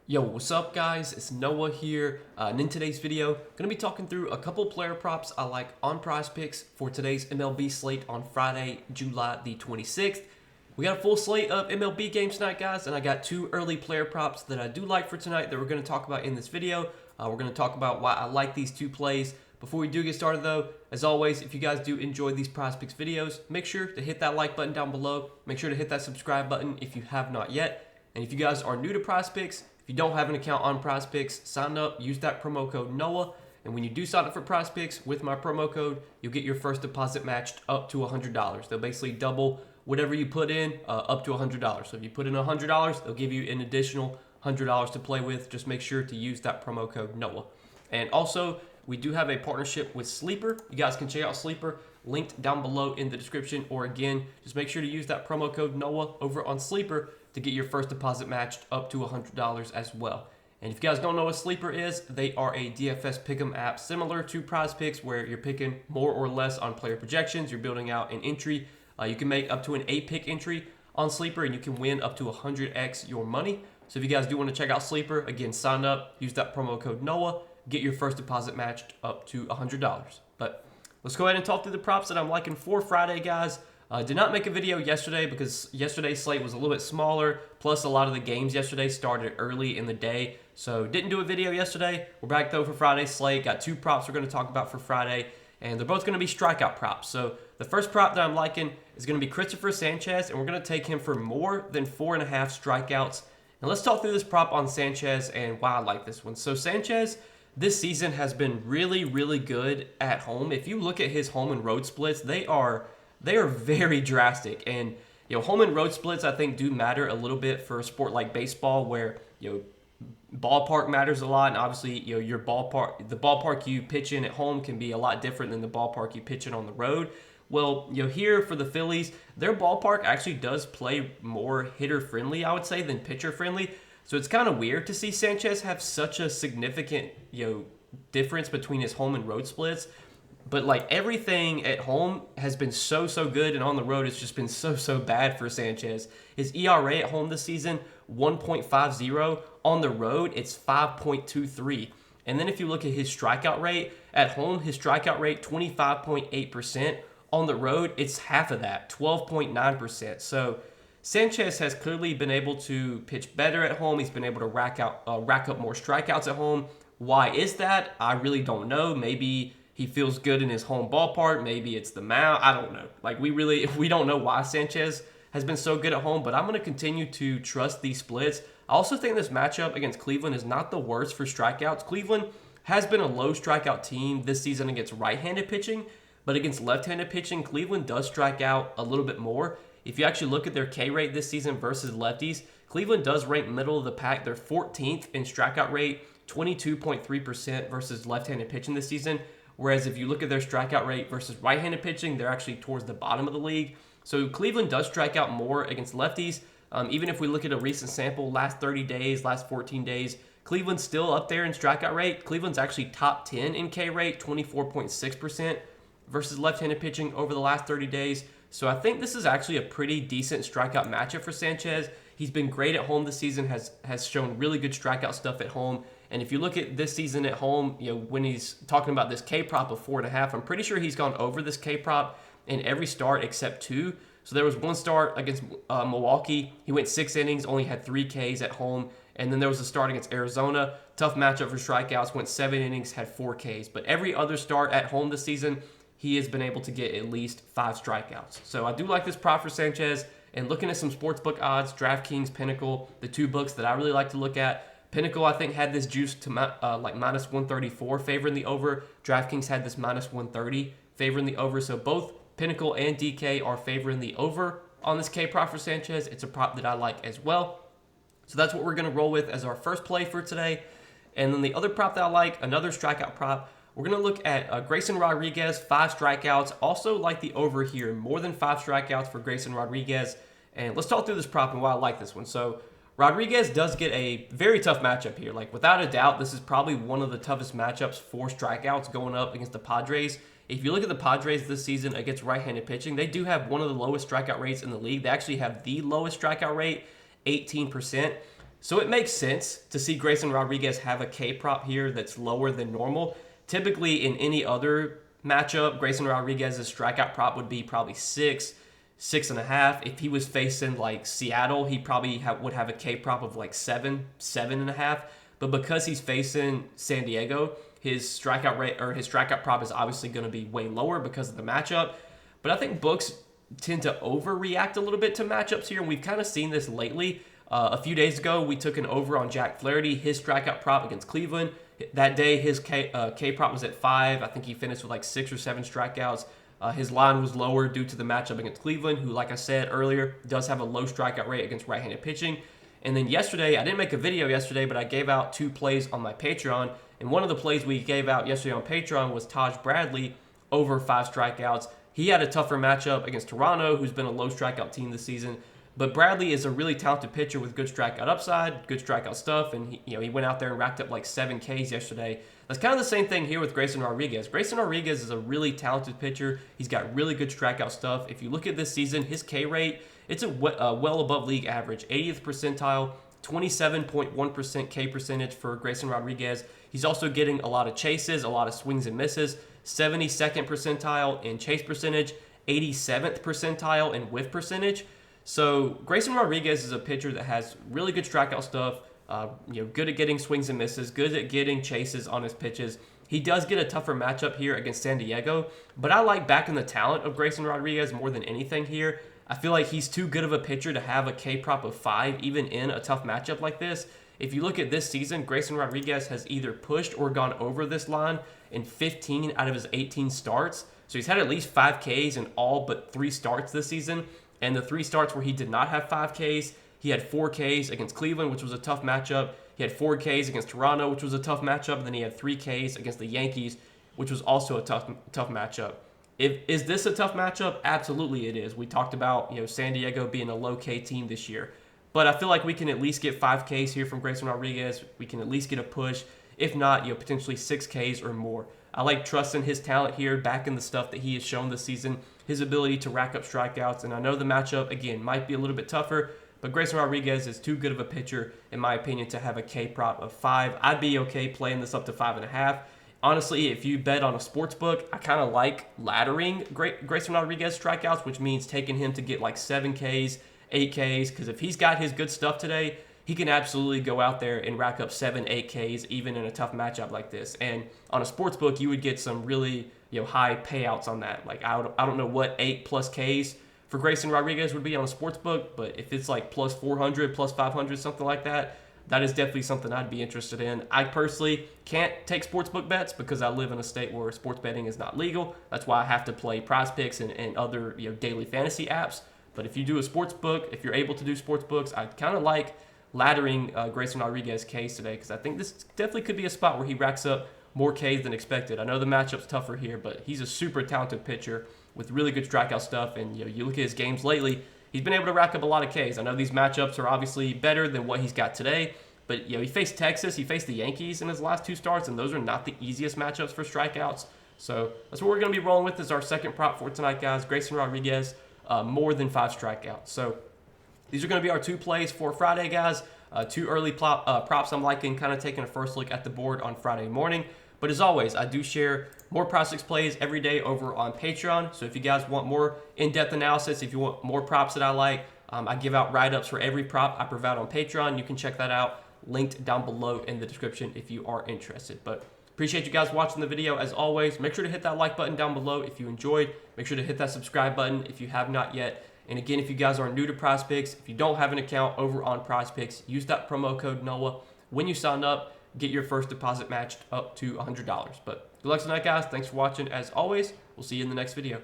Yo, what's up guys? It's Noah here, and in today's video, going to be talking through a couple player props I like on Prizepicks for today's MLB slate on Friday, July the 26th. We got a full slate of MLB games tonight, guys, and I got two early player props that I do like for tonight that we're going to talk about in this video. We're going to talk about why I like these two plays. Before we do get started though, as always, if you guys do enjoy these Prizepicks videos, make sure to hit that like button down below. Make sure to hit that subscribe button if you have not yet. And if you guys are new to Prizepicks, if you don't have an account on Prizepicks, sign up, use that promo code NOAH, and when you do sign up for Prizepicks with my promo code, you'll get your first deposit matched up to $100. They'll basically double whatever you put in up to $100. So if you put in $100, they'll give you an additional $100 to play with. Just make sure to use that promo code NOAH. And also, we do have a partnership with Sleeper. You guys can check out Sleeper, linked down below in the description, or again, just make sure to use that promo code NOAH over on Sleeper to get your first deposit matched up to $100 as well. And if you guys don't know what Sleeper is, they are a DFS pick'em app similar to Prizepicks, where you're picking more or less on player projections. You're building out an entry. You can make up to an 8-pick entry on Sleeper, and you can win up to 100x your money. So if you guys do want to check out Sleeper, again, sign up, use that promo code NOAH, get your first deposit matched up to $100. But let's go ahead and talk through the props that I'm liking for Friday, guys. Did not make a video yesterday because yesterday's slate was a little bit smaller, plus a lot of the games yesterday started early in the day, so didn't do a video yesterday. We're back though for Friday's slate. Got two props we're going to talk about for Friday, and they're both going to be strikeout props. So the first prop that I'm liking is going to be Christopher Sanchez, and we're going to take him for more than 4.5 strikeouts. And let's talk through this prop on Sanchez and why I like this one. So Sanchez this season has been really, really good at home. If you look at his home and road splits, they are very drastic. And home and road splits I think do matter a little bit for a sport like baseball, where ballpark matters a lot, and obviously your ballpark, the ballpark you pitch in at home can be a lot different than the ballpark you pitch in on the road. Well, here for the Phillies, their ballpark actually does play more hitter friendly, I would say, than pitcher friendly. So it's kind of weird to see Sanchez have such a significant difference between his home and road splits. But like everything at home has been so good, and on the road it's just been so bad for Sanchez. His ERA at home this season 1.50, on the road it's 5.23. And then if you look at his strikeout rate at home, his strikeout rate 25.8%. On the road it's half of that, 12.9%. So Sanchez has clearly been able to pitch better at home. He's been able to rack up more strikeouts at home. Why is that? I really don't know. Maybe he feels good in his home ballpark. Maybe it's the mound. I don't know. Like we don't know why Sanchez has been so good at home, but I'm going to continue to trust these splits. I also think this matchup against Cleveland is not the worst for strikeouts. Cleveland has been a low strikeout team this season against right-handed pitching, but against left-handed pitching, Cleveland does strike out a little bit more. If you actually look at their K rate this season versus lefties, Cleveland does rank middle of the pack. They're 14th in strikeout rate, 22.3% versus left-handed pitching this season. Whereas if you look at their strikeout rate versus right-handed pitching, they're actually towards the bottom of the league. So Cleveland does strike out more against lefties. Even if we look at a recent sample, last 30 days, last 14 days, Cleveland's still up there in strikeout rate. Cleveland's actually top 10 in K rate, 24.6% versus left-handed pitching over the last 30 days. So I think this is actually a pretty decent strikeout matchup for Sanchez. He's been great at home this season, has shown really good strikeout stuff at home. And if you look at this season at home, when he's talking about this K prop of 4.5, I'm pretty sure he's gone over this K prop in every start except two. So there was one start against Milwaukee. He went 6 innings, only had 3 Ks at home. And then there was a start against Arizona. Tough matchup for strikeouts, went 7 innings, had 4 Ks. But every other start at home this season, he has been able to get at least 5 strikeouts. So I do like this prop for Sanchez. And looking at some sportsbook odds, DraftKings, Pinnacle, the two books that I really like to look at. Pinnacle, I think, had this juice to like minus 134 favoring the over. DraftKings had this minus 130 favoring the over. So both Pinnacle and DK are favoring the over on this K prop for Sanchez. It's a prop that I like as well. So that's what we're going to roll with as our first play for today. And then the other prop that I like, another strikeout prop, we're going to look at Grayson Rodriguez, 5 strikeouts. Also like the over here, more than 5 strikeouts for Grayson Rodriguez. And let's talk through this prop and why I like this one. So Rodriguez does get a very tough matchup here. Like without a doubt, this is probably one of the toughest matchups for strikeouts going up against the Padres. If you look at the Padres this season against right-handed pitching, they do have one of the lowest strikeout rates in the league. They actually have the lowest strikeout rate, 18%. So it makes sense to see Grayson Rodriguez have a K prop here that's lower than normal. Typically in any other matchup, Grayson Rodriguez's strikeout prop would be probably 6.5. If he was facing like Seattle, he probably would have a K prop of like 7.5. But because he's facing San Diego, his strikeout rate or his strikeout prop is obviously going to be way lower because of the matchup. But I think books tend to overreact a little bit to matchups here, and we've kind of seen this lately. A few days ago, we took an over on Jack Flaherty, his strikeout prop against Cleveland. That day, his K prop was at 5. I think he finished with like 6 or 7 strikeouts. His line was lower due to the matchup against Cleveland, who, like I said earlier, does have a low strikeout rate against right-handed pitching. And then yesterday, I didn't make a video yesterday, but I gave out 2 plays on my Patreon. And one of the plays we gave out yesterday on Patreon was Taj Bradley over 5 strikeouts. He had a tougher matchup against Toronto, who's been a low strikeout team this season. But Bradley is a really talented pitcher with good strikeout upside, good strikeout stuff, and he went out there and racked up like 7 Ks yesterday. That's kind of the same thing here with Grayson Rodriguez. Grayson Rodriguez is a really talented pitcher. He's got really good strikeout stuff. If you look at this season, his K rate, it's well above league average, 80th percentile, 27.1% K percentage for Grayson Rodriguez. He's also getting a lot of chases, a lot of swings and misses, 72nd percentile in chase percentage, 87th percentile in whiff percentage. So Grayson Rodriguez is a pitcher that has really good strikeout stuff, good at getting swings and misses, good at getting chases on his pitches. He does get a tougher matchup here against San Diego, but I like backing the talent of Grayson Rodriguez more than anything here. I feel like he's too good of a pitcher to have a K prop of 5, even in a tough matchup like this. If you look at this season, Grayson Rodriguez has either pushed or gone over this line in 15 out of his 18 starts. So he's had at least 5 Ks in all but 3 starts this season. And the 3 starts where he did not have 5 Ks, he had 4 Ks against Cleveland, which was a tough matchup. He had 4 Ks against Toronto, which was a tough matchup. And then he had 3 Ks against the Yankees, which was also a tough matchup. Is this a tough matchup? Absolutely it is. We talked about San Diego being a low K team this year. But I feel like we can at least get 5 Ks here from Grayson Rodriguez. We can at least get a push. If not, potentially 6 Ks or more. I like trusting his talent here, backing the stuff that he has shown this season, his ability to rack up strikeouts. And I know the matchup, again, might be a little bit tougher, but Grayson Rodriguez is too good of a pitcher, in my opinion, to have a K prop of 5. I'd be okay playing this up to 5.5. Honestly, if you bet on a sports book, I kind of like laddering Grayson Rodriguez strikeouts, which means taking him to get like 7 Ks, 8 Ks, because if he's got his good stuff today, he can absolutely go out there and rack up 7, 8 Ks even in a tough matchup like this. And on a sports book, you would get some really high payouts on that. Like I don't know what 8+ Ks for Grayson Rodriguez would be on a sports book, but if it's like plus 400, plus 500, something like that, that is definitely something I'd be interested in. I personally can't take sportsbook bets because I live in a state where sports betting is not legal. That's why I have to play Prizepicks and other daily fantasy apps. But if you do a sports book, if you're able to do sports books, I kind of like laddering Grayson Rodriguez's Ks today because I think this definitely could be a spot where he racks up more Ks than expected. I know the matchup's tougher here, but he's a super talented pitcher with really good strikeout stuff. And you look at his games lately, he's been able to rack up a lot of Ks. I know these matchups are obviously better than what he's got today, but he faced Texas, he faced the Yankees in his last 2 starts, and those are not the easiest matchups for strikeouts. So that's what we're going to be rolling with as our second prop for tonight, guys. Grayson Rodriguez, more than 5 strikeouts. So these are going to be our 2 plays for Friday, guys. 2 early props I'm liking, kind of taking a first look at the board on Friday morning. But as always, I do share more Prizepicks plays every day over on Patreon. So if you guys want more in-depth analysis, if you want more props that I like, I give out write-ups for every prop I provide on Patreon. You can check that out, linked down below in the description if you are interested. But appreciate you guys watching the video. As always, make sure to hit that like button down below if you enjoyed. Make sure to hit that subscribe button if you have not yet. And again, if you guys are new to Prizepicks, if you don't have an account over on Prizepicks, use that promo code NOAH. When you sign up, get your first deposit matched up to $100. But good luck tonight, guys. Thanks for watching. As always, we'll see you in the next video.